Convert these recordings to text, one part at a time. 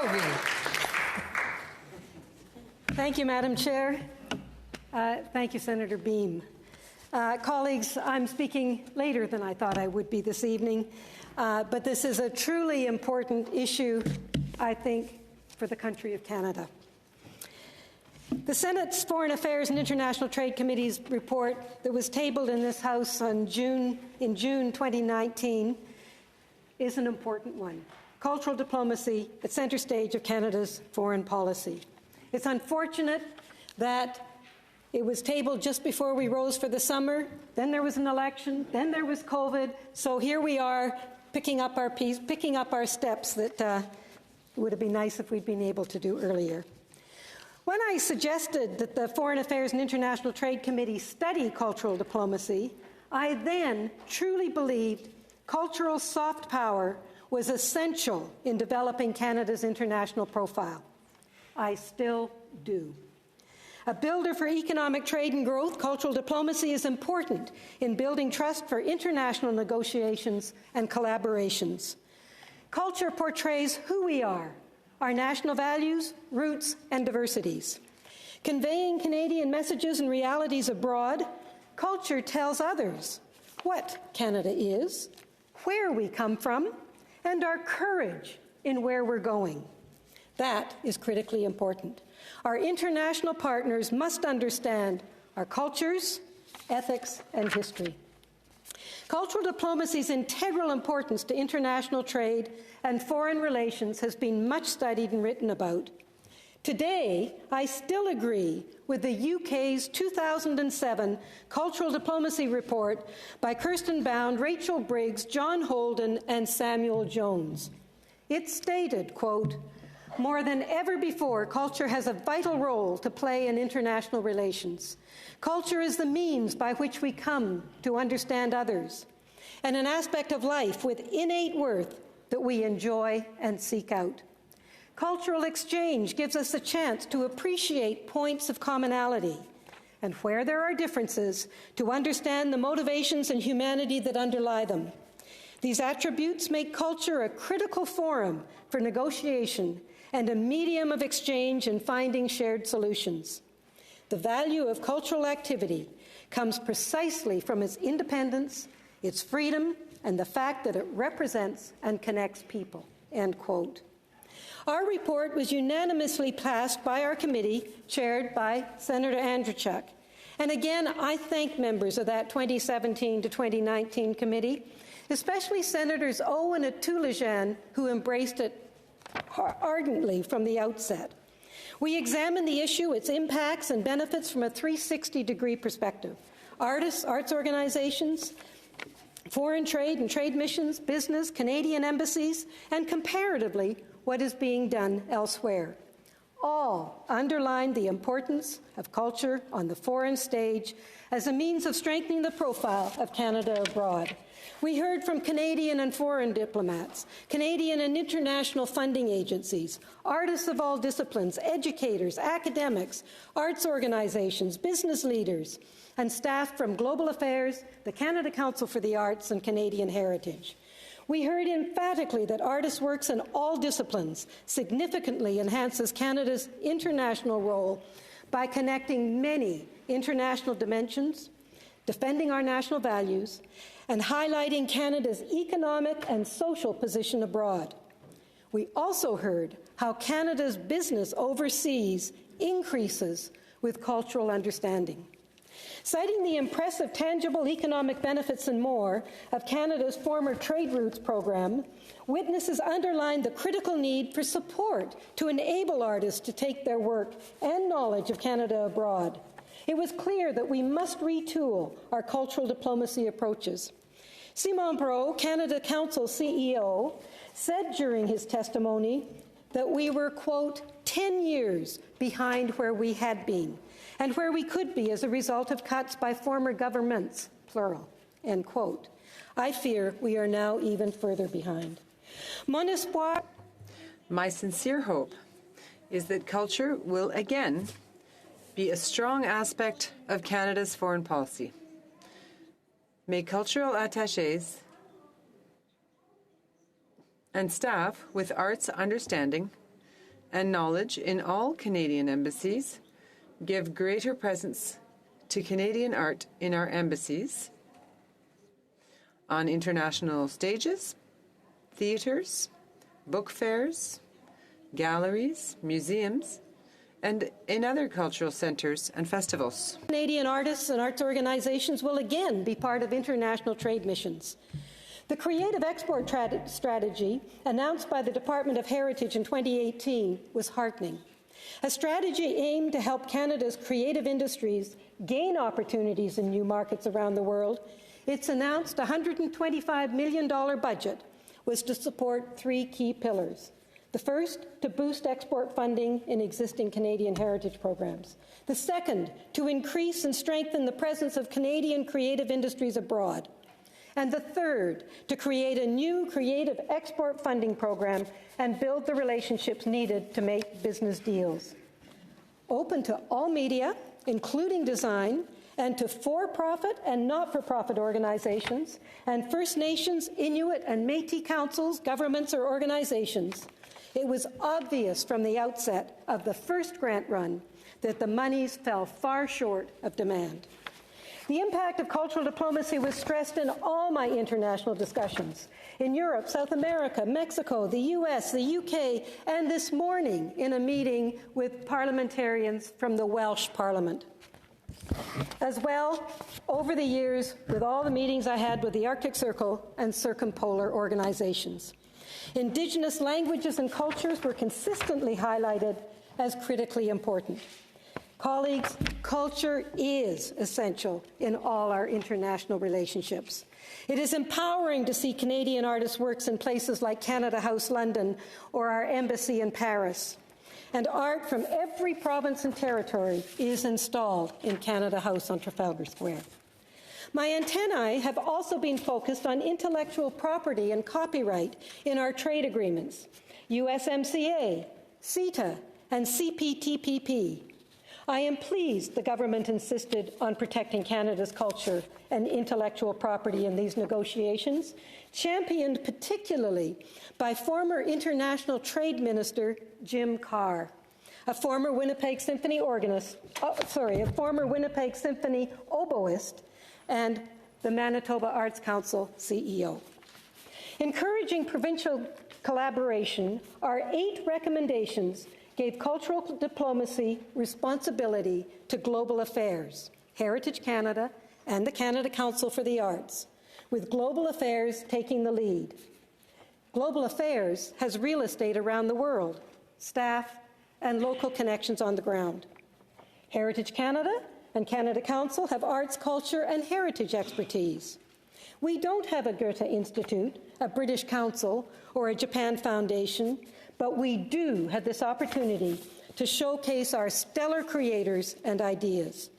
Bovey. Thank you, Madam Chair. Thank you, Senator Beam. Colleagues, I'm speaking later than I thought I would be this evening, but this is a truly important issue, I think, for the country of Canada. The Senate's Foreign Affairs and International Trade Committee's report that was tabled in this House in June 2019 is an important one. Cultural diplomacy at centre stage of Canada's foreign policy. It's unfortunate that it was tabled just before we rose for the summer, then there was an election, then there was COVID, so here we are picking up our steps that would have been nice if we'd been able to do earlier. When I suggested that the Foreign Affairs and International Trade Committee study cultural diplomacy, I then truly believed cultural soft power was essential in developing Canada's international profile. I still do. A builder for economic trade and growth, cultural diplomacy is important in building trust for international negotiations and collaborations. Culture portrays who we are, our national values, roots, and diversities. Conveying Canadian messages and realities abroad, culture tells others what Canada is, where we come from, and our courage in where we're going. That is critically important. Our international partners must understand our cultures, ethics, and history. Cultural diplomacy's integral importance to international trade and foreign relations has been much studied and written about. Today, I still agree with the UK's 2007 Cultural Diplomacy Report by Kirsten Bound, Rachel Briggs, John Holden, and Samuel Jones. It stated, quote, "More than ever before, culture has a vital role to play in international relations. Culture is the means by which we come to understand others, and an aspect of life with innate worth that we enjoy and seek out. Cultural exchange gives us a chance to appreciate points of commonality, and where there are differences, to understand the motivations and humanity that underlie them. These attributes make culture a critical forum for negotiation and a medium of exchange in finding shared solutions. The value of cultural activity comes precisely from its independence, its freedom, and the fact that it represents and connects people," end quote. Our report was unanimously passed by our committee, chaired by Senator Andrzejczyk. And again, I thank members of that 2017 to 2019 committee, especially Senators Owen and Toulajan, who embraced it ardently from the outset. We examined the issue, its impacts and benefits from a 360-degree perspective. Artists, arts organizations, foreign trade and trade missions, business, Canadian embassies, and comparatively, what is being done elsewhere. All underlined the importance of culture on the foreign stage as a means of strengthening the profile of Canada abroad. We heard from Canadian and foreign diplomats, Canadian and international funding agencies, artists of all disciplines, educators, academics, arts organizations, business leaders, and staff from Global Affairs, the Canada Council for the Arts, and Canadian Heritage. We heard emphatically that artists' works in all disciplines significantly enhances Canada's international role by connecting many international dimensions, defending our national values, and highlighting Canada's economic and social position abroad. We also heard how Canada's business overseas increases with cultural understanding. Citing the impressive tangible economic benefits and more of Canada's former Trade Routes program, witnesses underlined the critical need for support to enable artists to take their work and knowledge of Canada abroad. It was clear that we must retool our cultural diplomacy approaches. Simon Brault, Canada Council CEO, said during his testimony that we were, quote, 10 years behind where we had been and where we could be as a result of cuts by former governments, plural, end quote. I fear we are now even further behind. Mon espoir. My sincere hope is that culture will again be a strong aspect of Canada's foreign policy. May cultural attachés and staff with arts understanding and knowledge in all Canadian embassies, give greater presence to Canadian art in our embassies, on international stages, theatres, book fairs, galleries, museums, and in other cultural centres and festivals. Canadian artists and arts organizations will again be part of international trade missions. The Creative Export Strategy, announced by the Department of Heritage in 2018, was heartening. A strategy aimed to help Canada's creative industries gain opportunities in new markets around the world. Its announced $125 million budget was to support three key pillars. The first, to boost export funding in existing Canadian heritage programs. The second, to increase and strengthen the presence of Canadian creative industries abroad. And the third, to create a new creative export funding program and build the relationships needed to make business deals. Open to all media, including design, and to for-profit and not-for-profit organizations, and First Nations, Inuit, and Métis councils, governments, or organizations. It was obvious from the outset of the first grant run that the monies fell far short of demand. The impact of cultural diplomacy was stressed in all my international discussions, in Europe, South America, Mexico, the US, the UK, and this morning in a meeting with parliamentarians from the Welsh Parliament. As well, over the years, with all the meetings I had with the Arctic Circle and circumpolar organizations. Indigenous languages and cultures were consistently highlighted as critically important. Colleagues, culture is essential in all our international relationships. It is empowering to see Canadian artists' works in places like Canada House London or our embassy in Paris. And art from every province and territory is installed in Canada House on Trafalgar Square. My antennae have also been focused on intellectual property and copyright in our trade agreements, USMCA, CETA, and CPTPP. I am pleased the government insisted on protecting Canada's culture and intellectual property in these negotiations, championed particularly by former International Trade Minister Jim Carr, a former Winnipeg Symphony oboist, and the Manitoba Arts Council CEO. Encouraging provincial collaboration, our 8 recommendations gave cultural diplomacy responsibility to Global Affairs, Heritage Canada, and the Canada Council for the Arts, with Global Affairs taking the lead. Global Affairs has real estate around the world, staff, and local connections on the ground. Heritage Canada and Canada Council have arts, culture, and heritage expertise. We don't have a Goethe Institute, a British Council, or a Japan Foundation, but we do have this opportunity to showcase our stellar creators and ideas.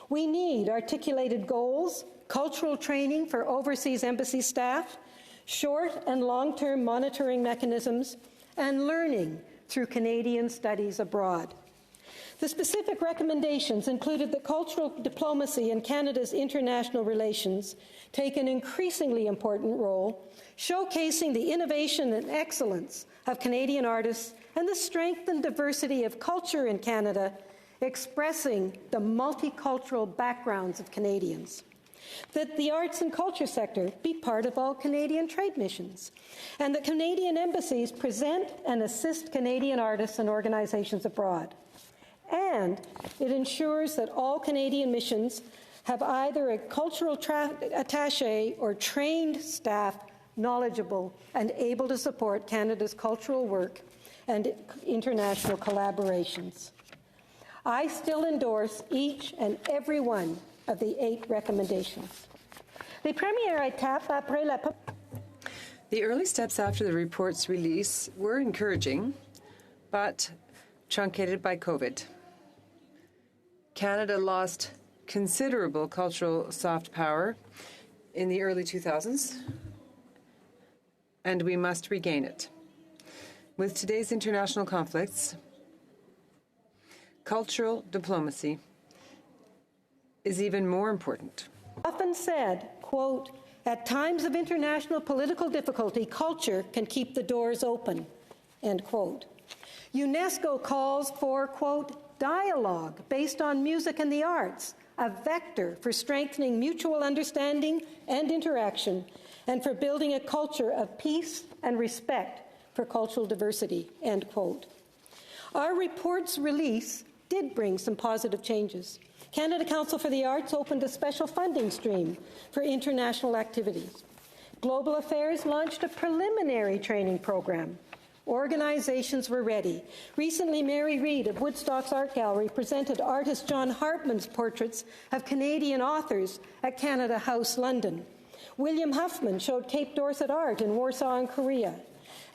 We need articulated goals, cultural training for overseas embassy staff, short and long-term monitoring mechanisms, and learning through Canadian studies abroad. The specific recommendations included that cultural diplomacy in Canada's international relations take an increasingly important role, showcasing the innovation and excellence of Canadian artists and the strength and diversity of culture in Canada, expressing the multicultural backgrounds of Canadians. That the arts and culture sector be part of all Canadian trade missions, and that Canadian embassies present and assist Canadian artists and organizations abroad. And it ensures that all Canadian missions have either a cultural attaché or trained staff knowledgeable and able to support Canada's cultural work and international collaborations. I still endorse each and every one of the 8 recommendations. The early steps after the report's release were encouraging, but truncated by COVID. Canada lost considerable cultural soft power in the early 2000s, and we must regain it. With today's international conflicts, cultural diplomacy is even more important. Often said, quote, "At times of international political difficulty, culture can keep the doors open," end quote. UNESCO calls for, quote, dialogue based on music and the arts, a vector for strengthening mutual understanding and interaction, and for building a culture of peace and respect for cultural diversity, end quote. Our report's release did bring some positive changes. Canada Council for the Arts opened a special funding stream for international activities. Global Affairs launched a preliminary training program. Organizations were ready. Recently, Mary Reid of Woodstock's Art Gallery presented artist John Hartman's portraits of Canadian authors at Canada House, London. William Huffman showed Cape Dorset art in Warsaw and Korea.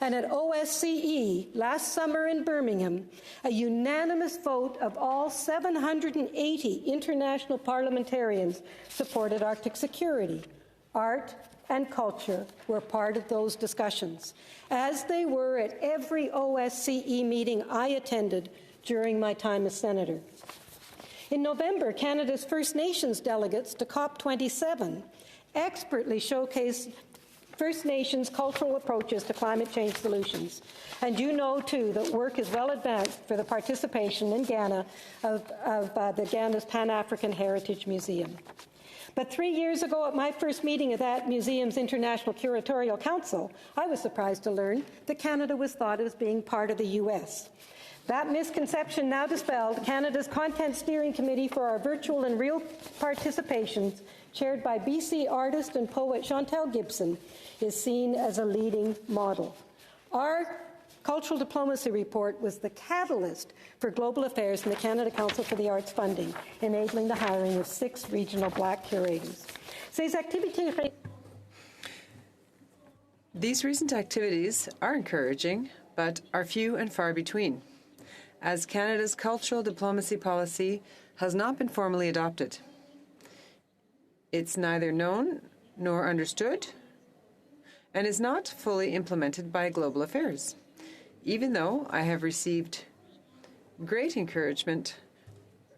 And at OSCE last summer in Birmingham, a unanimous vote of all 780 international parliamentarians supported Arctic security. Art and culture were part of those discussions, as they were at every OSCE meeting I attended during my time as senator. In November, Canada's First Nations delegates to COP27 expertly showcased First Nations cultural approaches to climate change solutions. And you know, too, that work is well advanced for the participation in Ghana of the Ghana's Pan-African Heritage Museum. But 3 years ago, at my first meeting of that museum's International Curatorial Council, I was surprised to learn that Canada was thought as being part of the U.S. That misconception now dispelled, Canada's Content Steering Committee for our virtual and real participations, chaired by BC artist and poet Chantal Gibson, is seen as a leading model. Our Cultural Diplomacy Report was the catalyst for Global Affairs and the Canada Council for the Arts funding, enabling the hiring of 6 regional Black curators. These recent activities are encouraging, but are few and far between, as Canada's cultural diplomacy policy has not been formally adopted. It's neither known nor understood, and is not fully implemented by Global Affairs, even though I have received great encouragement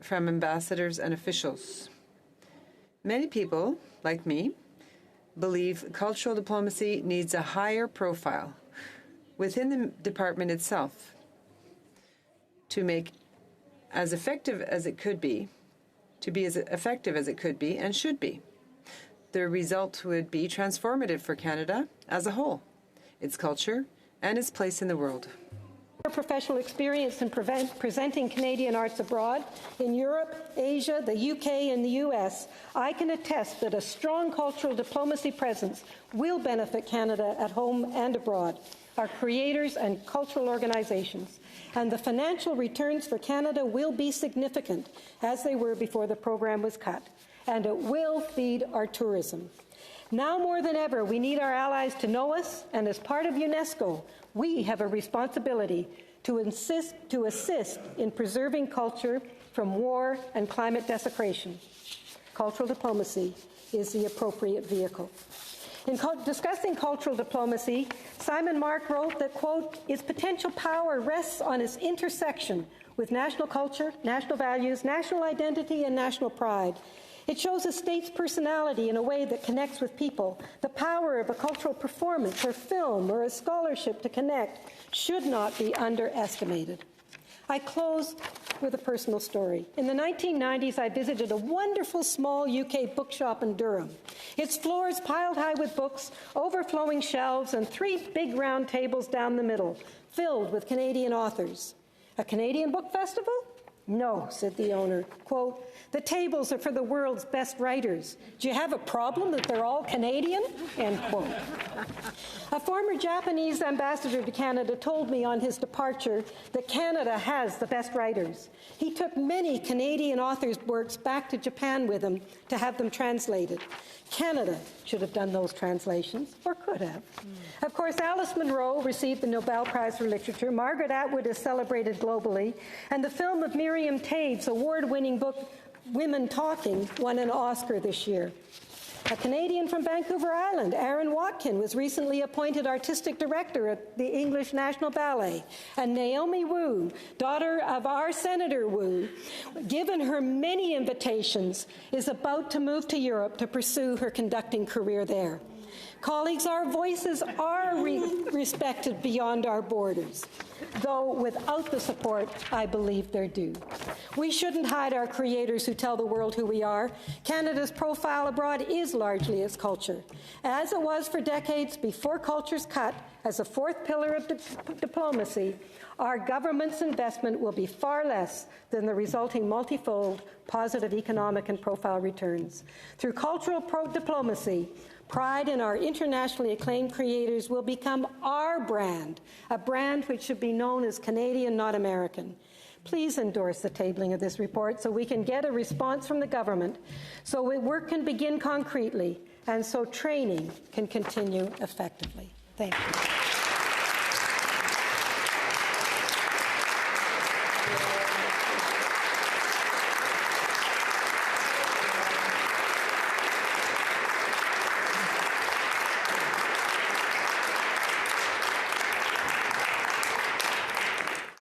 from ambassadors and officials. Many people, like me, believe cultural diplomacy needs a higher profile within the department itself to make as effective as it could be, to be as effective as it could be and should be. The result would be transformative for Canada as a whole, its culture, and its place in the world. Professional experience in presenting Canadian arts abroad, in Europe, Asia, the UK, and the US, I can attest that a strong cultural diplomacy presence will benefit Canada at home and abroad, our creators and cultural organizations, and the financial returns for Canada will be significant, as they were before the program was cut, and it will feed our tourism. Now more than ever, we need our allies to know us, and as part of UNESCO, we have a responsibility to assist in preserving culture from war and climate desecration. Cultural diplomacy is the appropriate vehicle. In discussing cultural diplomacy, Simon Mark wrote that, quote, its potential power rests on its intersection with national culture, national values, national identity, and national pride. It shows a state's personality in a way that connects with people. The power of a cultural performance or film or a scholarship to connect should not be underestimated. I close with a personal story. In the 1990s, I visited a wonderful small UK bookshop in Durham. Its floors piled high with books, overflowing shelves, and 3 big round tables down the middle, filled with Canadian authors. A Canadian book festival? No, said the owner. Quote, the tables are for the world's best writers. Do you have a problem that they're all Canadian? End quote. A former Japanese ambassador to Canada told me on his departure that Canada has the best writers. He took many Canadian authors' works back to Japan with him to have them translated. Canada should have done those translations, or could have. Of course, Alice Munro received the Nobel Prize for Literature, Margaret Atwood is celebrated globally, and the film of Miriam Tave's award-winning book, Women Talking, won an Oscar this year. A Canadian from Vancouver Island, Aaron Watkin, was recently appointed artistic director at the English National Ballet. And Naomi Wu, daughter of our Senator Wu, given her many invitations, is about to move to Europe to pursue her conducting career there. Colleagues, our voices are respected beyond our borders. though without the support I believe they're due. We shouldn't hide our creators who tell the world who we are. Canada's profile abroad is largely its culture. As it was for decades before culture's cut as a fourth pillar of diplomacy, our government's investment will be far less than the resulting multifold positive economic and profile returns. Through cultural diplomacy, pride in our internationally acclaimed creators will become our brand, a brand which should be known as Canadian, not American. Please endorse the tabling of this report so we can get a response from the government, so work can begin concretely, and so training can continue effectively. Thank you.